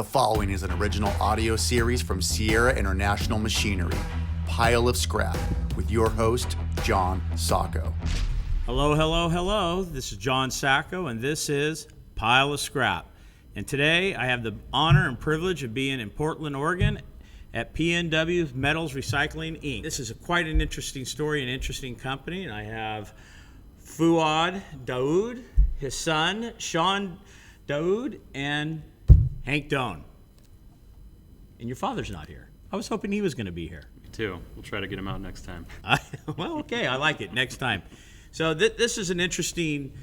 The following is an original audio series from Sierra International Machinery, Pile of Scrap, with your host, John Sacco. Hello, hello, hello. This is John Sacco, and this is Pile of Scrap. And today I have the honor and privilege of being in Portland, Oregon at PNW Metals Recycling, Inc. This is quite an interesting story, an interesting company, and I have Fuad Daoud, his son, Sean Daoud, and Hank Doan. And your father's not here. I was hoping he was going to be here. Me too. We'll try to get him out next time. Well, okay, I like it. Next time. So this is an interesting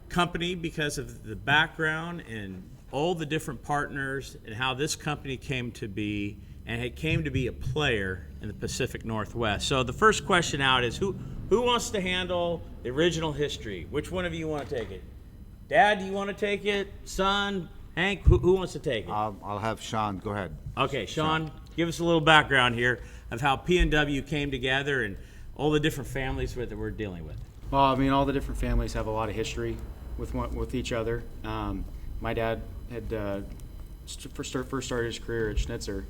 company because of the background and all the different partners and how this company came to be, and it came to be a player in the Pacific Northwest. So the first question out is who wants to handle the original history? Which one of you want to take it? Dad, do you want to take it? Son? Hank, who wants to take it? I'll have Sean. Go ahead. Okay, Sean, give us a little background here of how PNW came together and all the different families that we're dealing with. Well, I mean, all the different families have a lot of history with each other. My dad had first started his career at Schnitzer.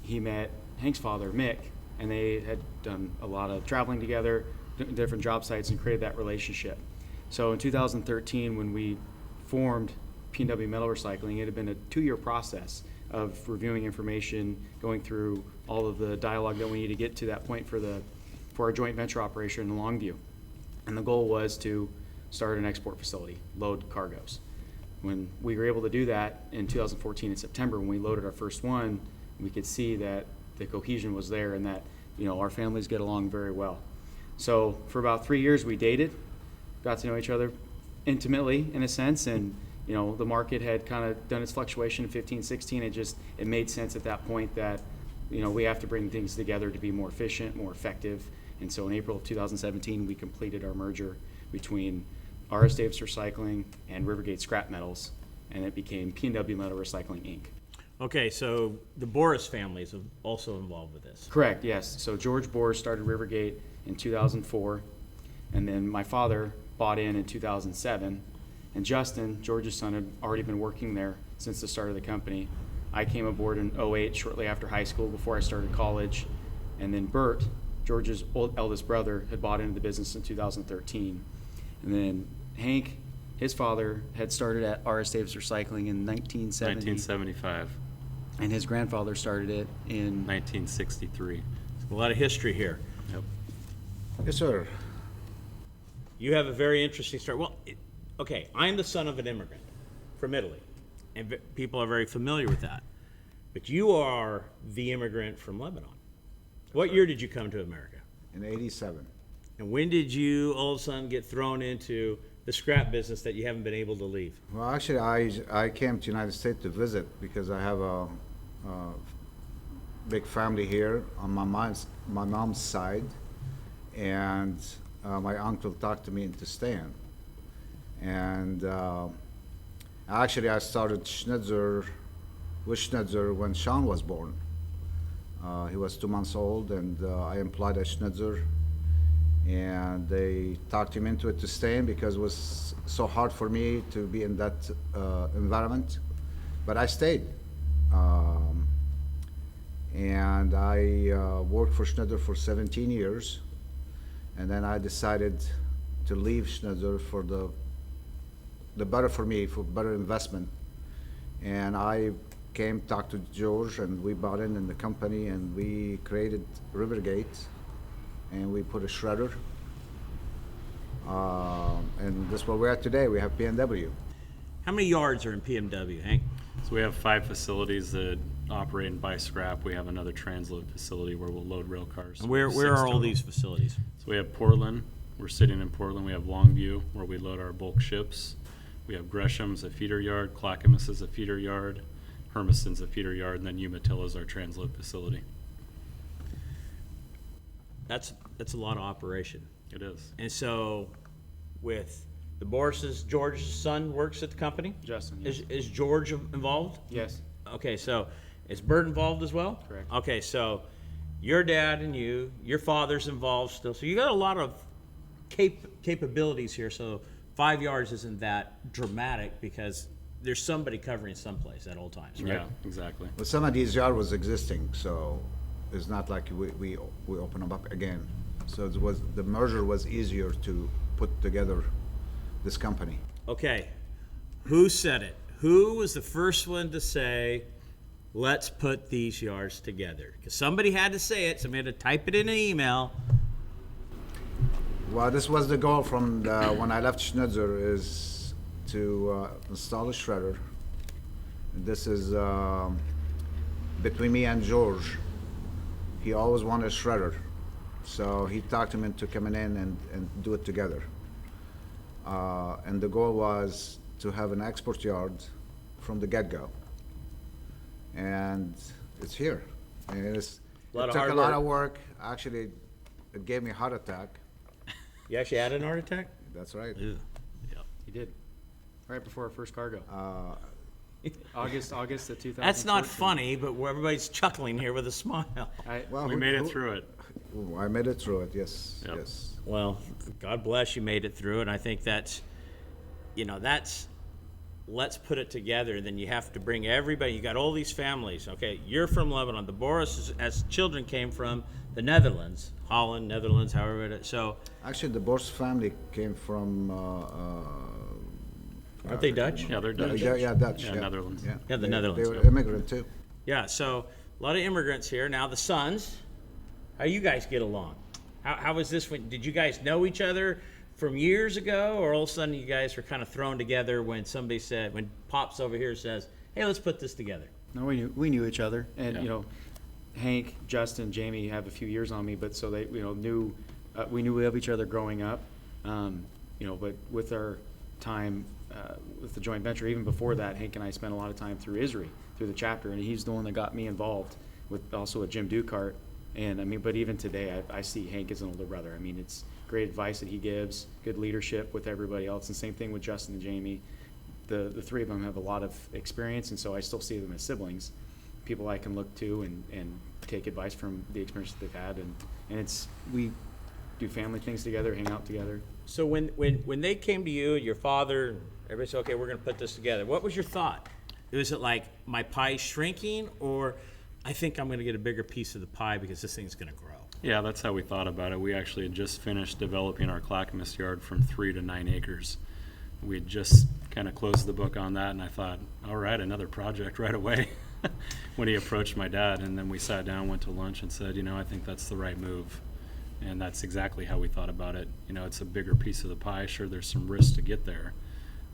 He met Hank's father, Mick, and they had done a lot of traveling together, different job sites, and created that relationship. So in 2013, when we formed PNW Metal Recycling, it had been a 2-year process of reviewing information, going through all of the dialogue that we need to get to that point for our joint venture operation in Longview. And the goal was to start an export facility, load cargoes. When we were able to do that in 2014 in September, when we loaded our first one, we could see that the cohesion was there and that, our families get along very well. So for about 3 years we dated, got to know each other intimately in a sense, and the market had kind of done its fluctuation in 15, 16. It made sense at that point that, we have to bring things together to be more efficient, more effective. And so in April of 2017, we completed our merger between R.S. Davis Recycling and Rivergate Scrap Metals, and it became PNW Metal Recycling, Inc. Okay, so the Boris family is also involved with this. Correct, yes. So George Boris started Rivergate in 2004, and then my father bought in 2007. And Justin, George's son, had already been working there since the start of the company. I came aboard in 2008, shortly after high school, before I started college. And then Bert, George's eldest brother, had bought into the business in 2013. And then Hank, his father, had started at R.S. Davis Recycling in 1975. And his grandfather started it in 1963. A lot of history here. Yep. Yes, sir. You have a very interesting story. Well, okay, I'm the son of an immigrant from Italy, and people are very familiar with that. But you are the immigrant from Lebanon. What year did you come to America? In 87. And when did you all of a sudden get thrown into the scrap business that you haven't been able to leave? Well, actually, I came to United States to visit because I have a big family here on my mom's side, and my uncle talked to me into staying. And actually, I started with Schnitzer when Sean was born. He was 2 months old, and I employed at Schnitzer, and they talked him into it to stay in because it was so hard for me to be in that environment. But I stayed. And I worked for Schnitzer for 17 years, and then I decided to leave Schnitzer for the better for me, for better investment. And I talked to George, and we bought in the company, and we created Rivergate, and we put a shredder. And that's where we're at today. We have PNW. How many yards are in PNW, Hank? So we have 5 facilities that operate and buy scrap. We have another transload facility where we'll load rail cars. And where are all these facilities? So we have Portland. We're sitting in Portland. We have Longview, where we load our bulk ships. We have Gresham's a feeder yard, Clackamas is a feeder yard, Hermiston's a feeder yard, and then Umatilla is our transload facility. That's a lot of operation. It is. And so with the Boris's, George's son works at the company? Justin, yes. Is George involved? Yes. Okay, so is Bert involved as well? Correct. Okay, so your dad and your father's involved still. So you got a lot of capabilities here. So 5 yards isn't that dramatic because there's somebody covering someplace at all times, right? Yeah, exactly. But some of these yard was existing, so it's not like we open them up again. So the merger was easier to put together this company. Okay, who said it? Who was the first one to say, let's put these yards together? Because somebody had to say it, somebody had to type it in an email. Well, this was the goal from when I left Schnitzer, is to install a shredder. This is between me and George. He always wanted a shredder, so he talked him into coming in and do it together. And the goal was to have an export yard from the get-go. And it's here. And it Lot of took hard a lot work. of work. Actually, it gave me a heart attack. You actually had an heart attack? That's right. Ew. He did. Right before our first cargo. August of 2014. That's not funny, but everybody's chuckling here with a smile. Well, We made it through it. I made it through it, yes, Yep. yes. Well, God bless you made it through, and I think that's, let's put it together. Then you have to bring everybody. You got all these families. Okay, you're from Lebanon. The Boris, as children, came from the Netherlands, Holland, Netherlands, however it is. So, Actually, the Borst family came from, aren't they Dutch? Yeah, they're Dutch. yeah, Dutch. Yeah, Netherlands. Yeah, the They- Netherlands, They were yeah. immigrant too. Yeah. So a lot of immigrants here. Now the sons, how you guys get along? How was this? Did you guys know each other from years ago, or all of a sudden you guys were kind of thrown together when somebody said, when Pops over here says, "Hey, let's put this together"? No, we knew each other, and Yeah. Hank, Justin, Jamie have a few years on me, but so they knew we knew of each other growing up, but with our time with the joint venture, even before that, Hank and I spent a lot of time through ISRI, through the chapter, and he's the one that got me involved with Jim Dukart, and but even today I see Hank as an older brother. I mean, it's great advice that he gives, good leadership with everybody else, and same thing with Justin and Jamie. The three of them have a lot of experience, and so I still see them as siblings, people I can look to and take advice from the experience that they've had, and we do family things together, hang out together. So when they came to you, your father, everybody said, "Okay, we're going to put this together." What was your thought? Was it like, my pie's shrinking, or I think I'm going to get a bigger piece of the pie because this thing's going to grow? Yeah, that's how we thought about it. We actually had just finished developing our Clackamas yard from 3 to 9 acres. We had just kind of closed the book on that, and I thought, all right, another project right away when he approached my dad. And then we sat down, went to lunch, and said, I think that's the right move. And that's exactly how we thought about it. It's a bigger piece of the pie. Sure, there's some risk to get there,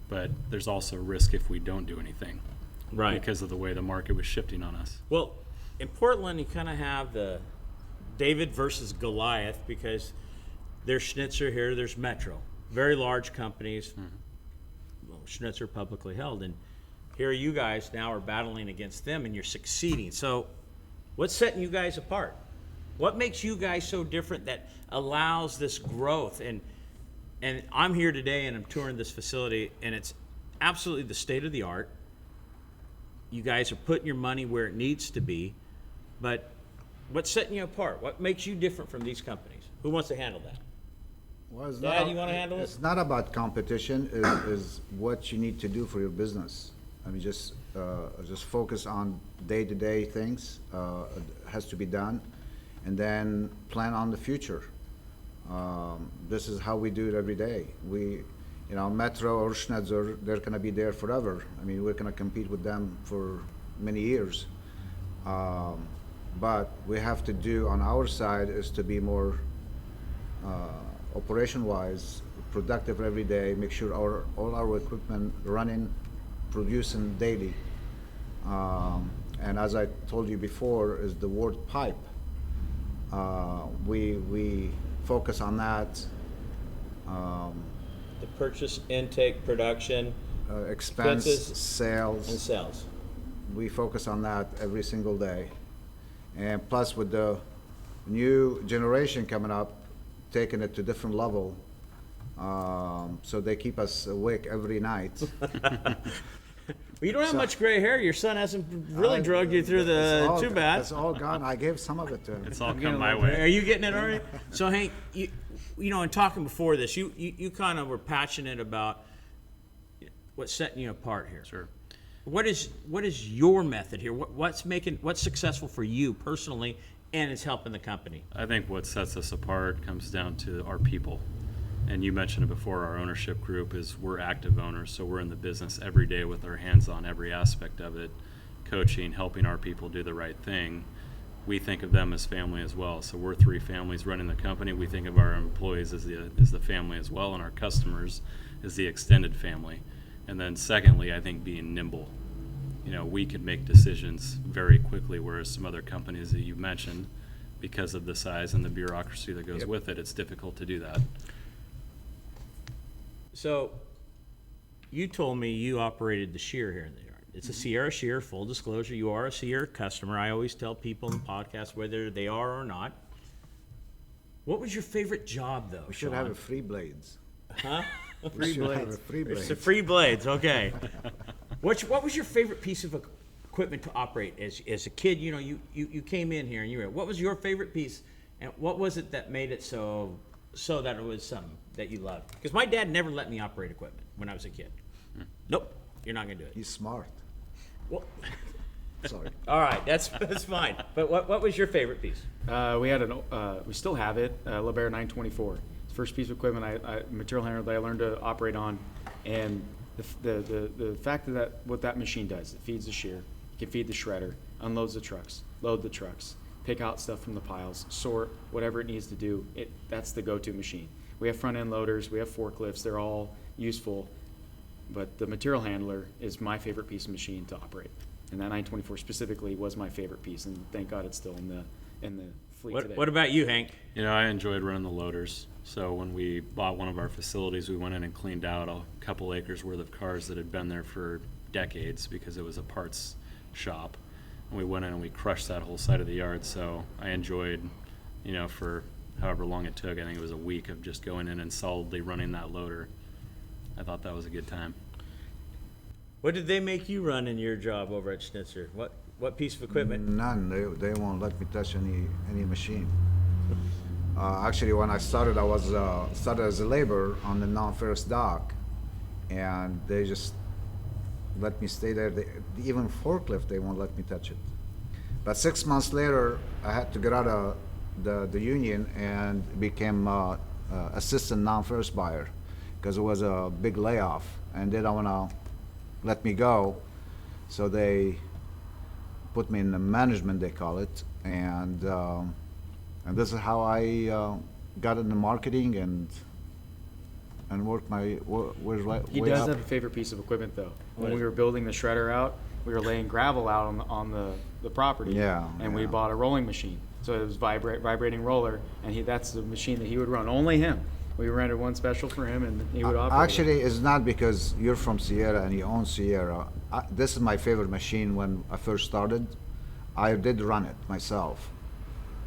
but there's also risk if we don't do anything. Right. Because of the way the market was shifting on us. Well, in Portland, you kind of have the David versus Goliath, because there's Schnitzer here, there's Metro, very large companies. Well, Schnitzer publicly held, and here you guys now are battling against them, and you're succeeding. So, what's setting you guys apart? What makes you guys so different that allows this growth? And I'm here today, and I'm touring this facility, and it's absolutely the state of the art. You guys are putting your money where it needs to be, but what's setting you apart? What makes you different from these companies? Who wants to handle that? Well, it's Dad, not- you wanna handle it? It's not about competition, is what you need to do for your business. I mean, just focus on day-to-day things, has to be done, and then plan on the future. This is how we do it every day. Metro or Schnitzer, they're gonna be there forever. I mean, we're gonna compete with them for many years. But we have to do on our side is to be more operation-wise productive every day, make sure all our equipment running, producing daily. And as I told you before, is the word pipe. We focus on that. The purchase, intake, production, Expense, Expenses and sales, sales. we focus on that every single day. And plus with the new generation coming up, taking it to different level, so they keep us awake every night. Well, you don't have much gray hair. Your son hasn't really drugged you through It's the all- too bad. It's all gone. I gave some of it to him. It's all getting come a my little way. Are you getting it already? So Hank, in talking before this, you kind of were passionate about what's setting you apart here. Sure. what is your method here? What's successful for you personally, and it's helping the company? I think what sets us apart comes down to our people. And you mentioned it before, our ownership group is we're active owners, so we're in the business every day with our hands on every aspect of it, coaching, helping our people do the right thing. We think of them as family as well. So we're 3 families running the company. We think of our employees as the family as well, and our customers as the extended family. And then secondly, I think being nimble. You know, we could make decisions very quickly, whereas some other companies that you mentioned, because of the size and the bureaucracy that goes with it, it's difficult to do that. So, you told me you operated the shear here in the yard. It's a Sierra shear, full disclosure. You are a Sierra customer. I always tell people in the podcast whether they are or not. What was your favorite job, though, We should Sean? have a free blades. Huh? We should have a free It's blades. the free blades, okay. What was your favorite piece of equipment to operate as a kid? You know, you came in here and you were, what was your favorite piece, and what was it that made it so that it was something that you loved? Because my dad never let me operate equipment when I was a kid. Nope, you're not gonna do it. He's smart. Well, Sorry. all right, that's fine. But what was your favorite piece? We still have it, LeBaire 924. It's the first piece of equipment, material handler that I learned to operate on, and the fact that what that machine does, it feeds the shear, it can feed the shredder, unloads the trucks, load the trucks, pick out stuff from the piles, sort whatever it needs to do. That's the go-to machine. We have front end loaders, we have forklifts, they're all useful, but the material handler is my favorite piece of machine to operate. And that 924 specifically was my favorite piece, and thank God it's still in the fleet today. What about you, Hank? You know, I enjoyed running the loaders. So when we bought one of our facilities, we went in and cleaned out a couple acres worth of cars that had been there for decades because it was a parts shop. And we went in and we crushed that whole side of the yard. So I enjoyed, you know, for however long it took, I think it was a week of just going in and solidly running that loader. I thought that was a good time. What did they make you run in your job over at Schnitzer? What piece of equipment? None. They won't let me touch any machine. Actually, when I started, I was started as a laborer on the non-ferrous dock, and they just let me stay there. Even forklift, they won't let me touch it. But 6 months later, I had to get out of the union and became assistant non-ferrous buyer because it was a big layoff, and they don't want to let me go, so they put me in the management, they call it, and this is how I got into marketing and worked my way He does up. have a favorite piece of equipment, though. When we were building the shredder out, we were laying gravel out on the property. Yeah, And we yeah. bought a rolling machine. So it was vibrating roller, and that's the machine that he would run. Only him. We rented one special for him, and he would operate it. Actually, it's not because you're from Sierra and you own Sierra. This is my favorite machine when I first started. I did run it myself.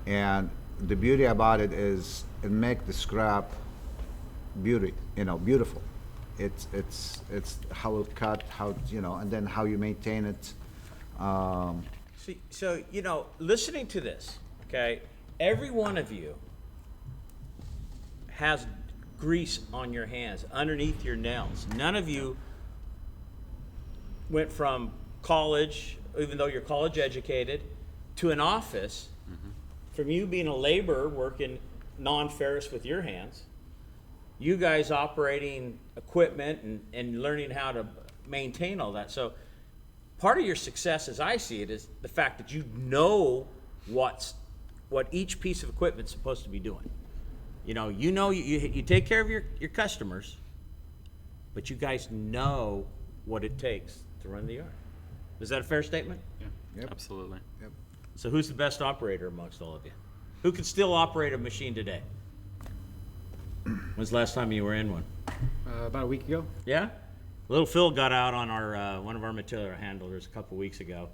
And the beauty about it is it makes the scrap beautiful. It's how it cut, how, and then how you maintain it. See, so, listening to this, okay, every one of you has grease on your hands, underneath your nails. None of you went from college, even though you're college educated, to an office. From you being a laborer working non-ferrous with your hands, you guys operating equipment and learning how to maintain all that. So part of your success, as I see it, is the fact that you know what each piece of equipment is supposed to be doing. You take care of your customers, but you guys know what it takes to run the yard. Is that a fair statement? Yeah, Yep. absolutely. So who's the best operator amongst all of you? Who can still operate a machine today? When's the last time you were in one? About a week ago. Yeah? Little Phil got out on our one of our material handlers a couple weeks ago,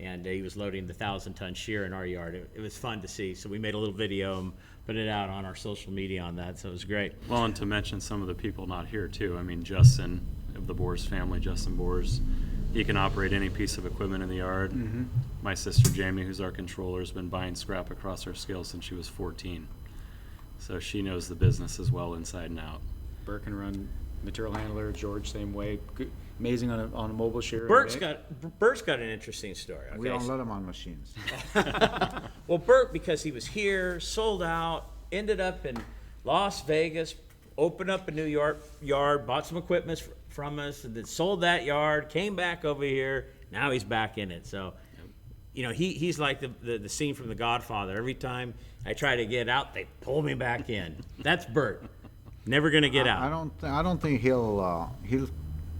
and he was loading the 1,000-ton shear in our yard. It was fun to see, so we made a little video and put it out on our social media on that, so it was great. Well, and to mention some of the people not here too. I mean, Justin of the Boers family, Justin Boers, he can operate any piece of equipment in the yard. My sister Jamie, who's our controller, has been buying scrap across our scale since she was 14. So she knows the business as well inside and out. Burke can run material handler. George, same way. amazing on a mobile shear. Bert's got an interesting story. Okay? We don't let them on machines. Well, Bert, because he was here, sold out, ended up in Las Vegas, opened up a New York yard, bought some equipment from us, and then sold that yard, came back over here. Now he's back in it. So, you know, he's like the scene from The Godfather. Every time I try to get out, they pull me back in. That's Bert. Never gonna get out. I don't think he'll.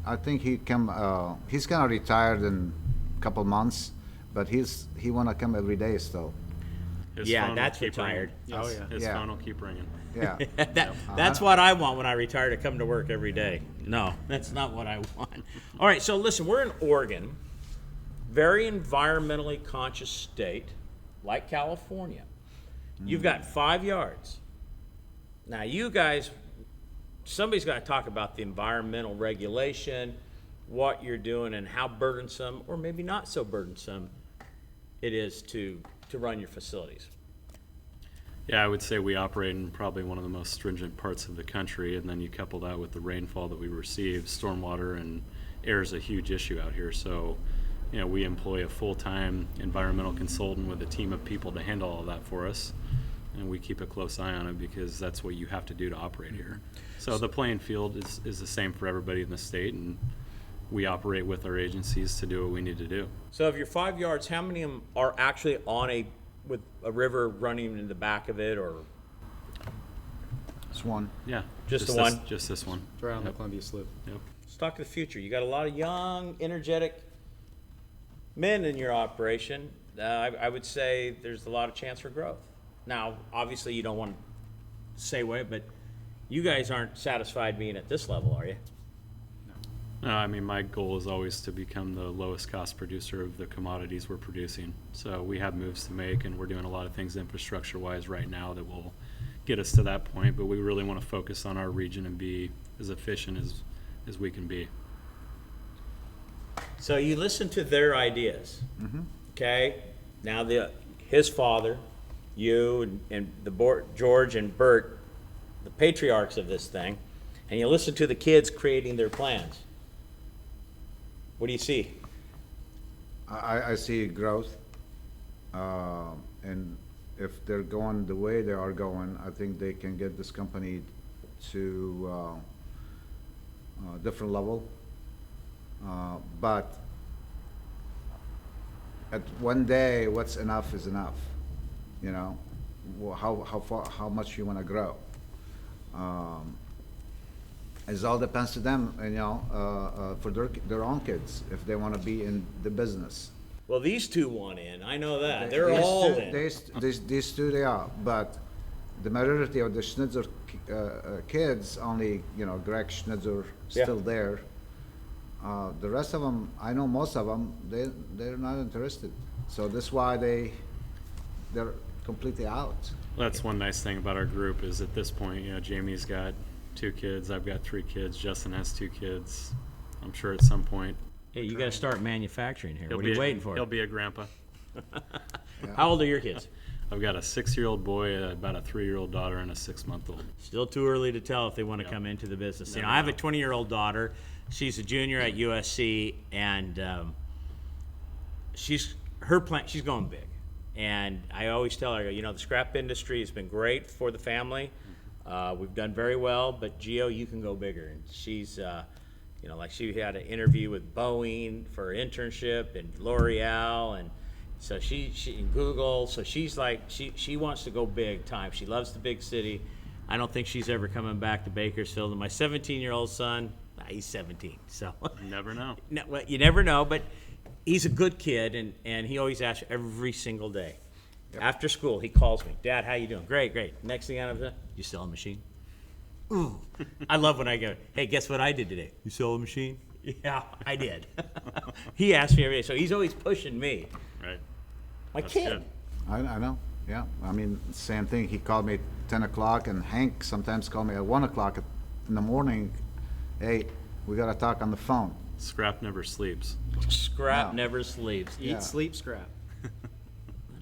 I think he come. He's gonna retire in a couple months, but he wanna come every day still. His Yeah, phone will that's keep retired. ringing. Oh, yeah. His Yeah. phone will keep ringing. Yeah. That's what I want when I retire, to come to work every day. No, that's not what I want. All right, so listen, we're in Oregon, very environmentally conscious state, like California. You've got 5 yards. Now, you guys, somebody's got to talk about the environmental regulation, what you're doing, and how burdensome, or maybe not so burdensome, it is to run your facilities. Yeah, I would say we operate in probably one of the most stringent parts of the country, and then you couple that with the rainfall that we receive, stormwater and air is a huge issue out here. So, you know, we employ a full-time environmental consultant with a team of people to handle all that for us, and we keep a close eye on it because that's what you have to do to operate here. So the playing field is the same for everybody in the state, and we operate with our agencies to do what we need to do. So of your 5 yards, how many of them are actually with a river running in the back of it, or It's one. Yeah. Just the this- one? Just this one. It's right on the Columbia Slip. Yep. let's talk to the future. You got a lot of young, energetic men in your operation. I would say there's a lot of chance for growth. Now, obviously, you don't want to say what, but you guys aren't satisfied being at this level, are you? No, I mean, my goal is always to become the lowest cost producer of the commodities we're producing. So we have moves to make, and we're doing a lot of things infrastructure wise right now that will get us to that point, but we really want to focus on our region and be as efficient as we can be. So you listen to their ideas, okay? Now his father, you and the board, George and Bert, the patriarchs of this thing, and you listen to the kids creating their plans. What do you see? I see growth, and if they're going the way they are going, I think they can get this company to a different level. But at one day, what's enough is enough. You know, how much you want to grow. It all depends to them, you know, for their own kids, if they want to be in the business. Well, these two want in. I know that. They're These all two- in. These two, they are, but the majority of the Schnitzer kids, only, you know, Greg Schnitzer Yeah. still there. The rest of them, I know most of them, they're not interested. So that's why they're completely out. That's one nice thing about our group is at this point, you know, Jamie's got 2 kids, I've got 3 kids, Justin has 2 kids. I'm sure at some point Hey, you got to start manufacturing here. he'll What are be you waiting for? He'll be a grandpa. How old are your kids? I've got a 6-year-old boy, about a 3-year-old daughter, and a 6-month-old. Still too early to tell if they want to come into the business. You know, I have a 20-year-old daughter. She's a junior at USC, and she's going big. And I always tell her, you know, the scrap industry has been great for the family. We've done very well, but Gio, you can go bigger. And she's, you know, like she had an interview with Boeing for her internship and L'Oreal, and so she in Google. So she's like, she wants to go big time. She loves the big city. I don't think she's ever coming back to Bakersfield. And my 17-year-old son, he's 17, so You never know. no, well, you never know, but he's a good kid, and he always asks every single day. After school, he calls me, Dad, how you doing? Great, great. Next thing I know, you sell a machine? Ooh, I love when I go, hey, guess what I did today? You sell a machine? Yeah, I did. He asks me every day, so he's always pushing me. Right. My That's kid. good. I know, yeah. I mean, same thing. He called me at 10 o'clock, and Hank sometimes called me at 1 o'clock in the morning. Hey, we got to talk on the phone. Scrap never sleeps. Scrap No. never sleeps. Eat, Yeah. sleep, scrap.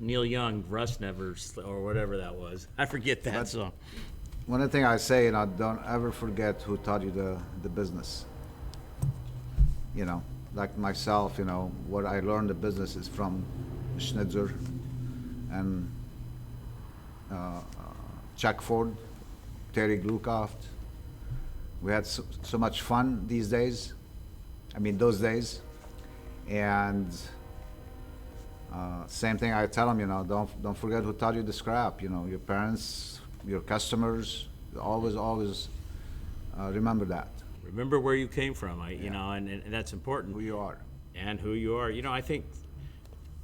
Neil Young, Rust Never, or whatever that was. I forget that song. One of the things I say, you know, don't ever forget who taught you the business. you know, like myself, you know, what I learned the business is from Schnitzer and Chuck Ford, Terry Glukoft. We had so much fun these days. I mean, those days. And same thing I tell them, you know, don't forget who taught you the scrap. You know, your parents, your customers. Always remember that. Remember where you came from, you know, and that's important. Who you are. And who you are. You know, I think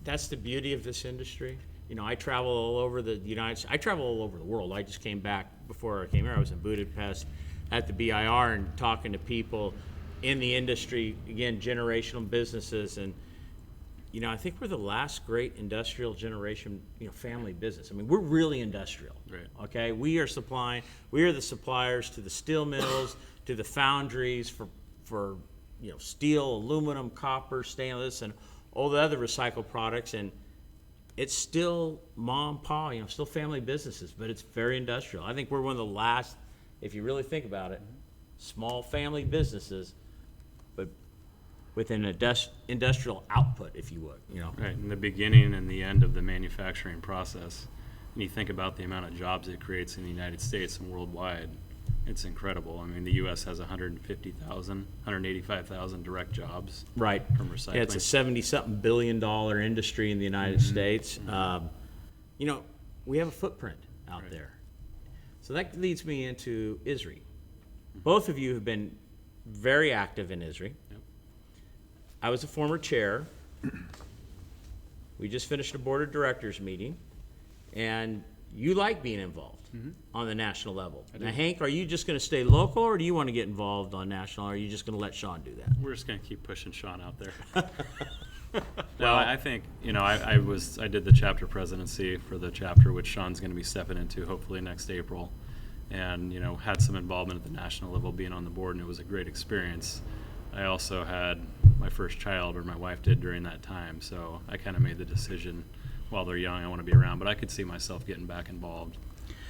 that's the beauty of this industry. You know, I travel all over the United States. I travel all over the world. I just came back before I came here. I was in Budapest at the BIR and talking to people in the industry, again, generational businesses. And, you know, I think we're the last great industrial generation, you know, family business. I mean, we're really industrial. Right. Okay? We are the suppliers to the steel mills, to the foundries for you know, steel, aluminum, copper, stainless, and all the other recycled products. And it's still mom, pa, you know, still family businesses, but it's very industrial. I think we're one of the last, if you really think about it, small family businesses, but with an industrial output, if you would, you know. Right, in the beginning and the end of the manufacturing process. And you think about the amount of jobs it creates in the United States and worldwide, it's incredible. I mean, the U.S. has 185,000 direct jobs. Right. From recycling. Yeah, it's a 70-something billion dollar industry in the United States. You know, we have a footprint out Right. there. So that leads me into ISRI. Both of you have been very active in ISRI. Yep. I was a former chair. We just finished a board of directors meeting, and you like being involved on the national level. Now, Hank, are you just going to stay local, or do you want to get involved on national, or are you just going to let Sean do that? We're just going to keep pushing Sean out there. No, I think, you know, I did the chapter presidency for the chapter, which Sean's going to be stepping into hopefully next April. And, you know, had some involvement at the national level being on the board, and it was a great experience. I also had my first child, or my wife did, during that time. So I kind of made the decision while they're young, I want to be around, but I could see myself getting back involved.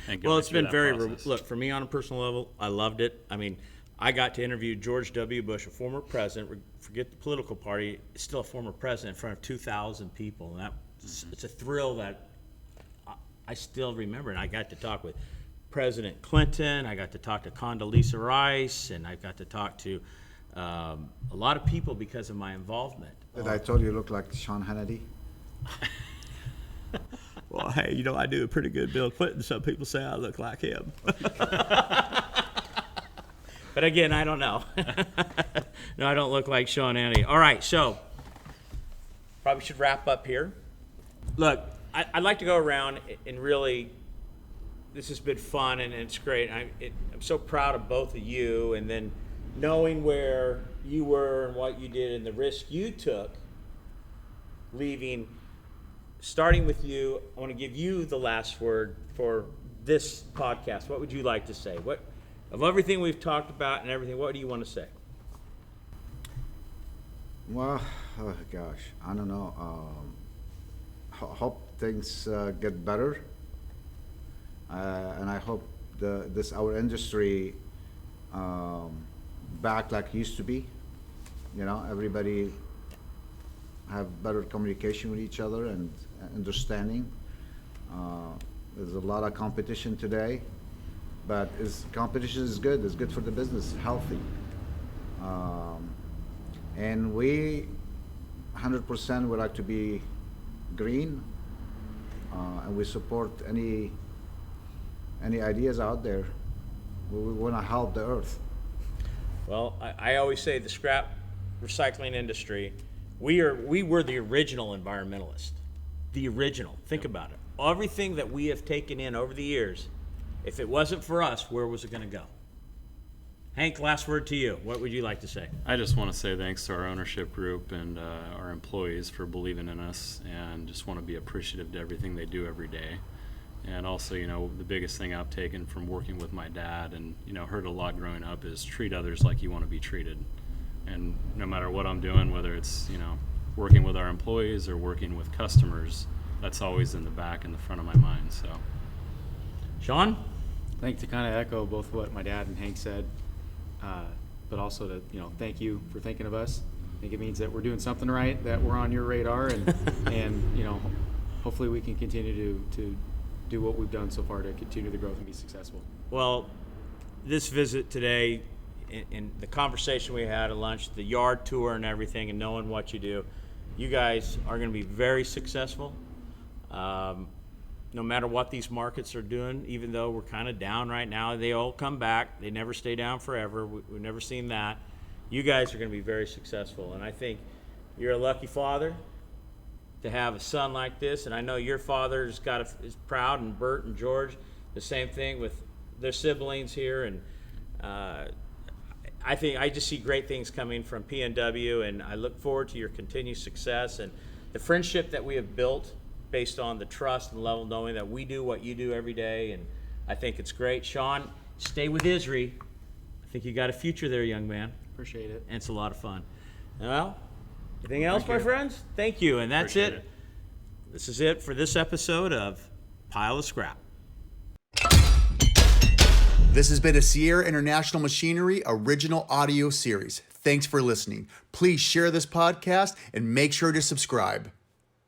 And Well, going it's through been that very, process. look, for me on a personal level, I loved it. I mean, I got to interview George W. Bush, a former president, forget the political party, still a former president, in front of 2,000 people. And it's a thrill that I still remember. And I got to talk with President Clinton, I got to talk to Condoleezza Rice, and I got to talk to a lot of people because of my involvement. Did I told you look like Sean Hannity? Well, hey, you know, I do a pretty good Bill Clinton. Some people say I look like him. But again, I don't know. No, I don't look like Sean Hannity. All right, so probably should wrap up here. Look, I'd like to go around and really, this has been fun and it's great. I'm so proud of both of you, and then knowing where you were and what you did and the risk you took leaving. Starting with you, I want to give you the last word for this podcast. What would you like to say? What, of everything we've talked about and everything, what do you want to say? Well, oh gosh, I don't know. Hope things get better, and I hope our industry back like it used to be. You know, everybody have better communication with each other and understanding. There's a lot of competition today, but competition is good. It's good for the business, healthy. And we 100% would like to be green, and we support any ideas out there. We want to help the earth. Well, I always say the scrap recycling industry, we were the original environmentalists. The original. Think about it. Everything that we have taken in over the years, if it wasn't for us, where was it going to go? Hank, last word to you. What would you like to say? I just want to say thanks to our ownership group and our employees for believing in us, and just want to be appreciative to everything they do every day. And also, you know, the biggest thing I've taken from working with my dad and, you know, heard a lot growing up is treat others like you want to be treated. And no matter what I'm doing, whether it's, you know, working with our employees or working with customers, that's always in the back and the front of my mind. So, Sean? I think to kind of echo both what my dad and Hank said, but also to, you know, thank you for thinking of us think it means that we're doing something right, that we're on your radar, and hopefully we can continue to do what we've done so far to continue the growth and be successful. Well, this visit today, in the conversation we had at lunch, the yard tour and everything, and knowing what you do, you guys are going to be very successful. No matter what these markets are doing, even though we're kind of down right now, they all come back. They never stay down forever. We've never seen that. You guys are going to be very successful, and I think you're a lucky father to have a son like this. And I know your father's is proud, and Bert and George, the same thing with their siblings here. And I think I just see great things coming from PNW, and I look forward to your continued success and the friendship that we have built based on the trust and level, knowing that we do what you do every day. And I think it's great. Sean, stay with ISRI. I think you got a future there, young man. Appreciate it. And it's a lot of fun. Well, anything else, Thank my you. friends? Thank you. And that's Appreciate it. it. This is it for this episode of Pile of Scrap. This has been a Sierra International Machinery original audio series. Thanks for listening. Please share this podcast and make sure to subscribe.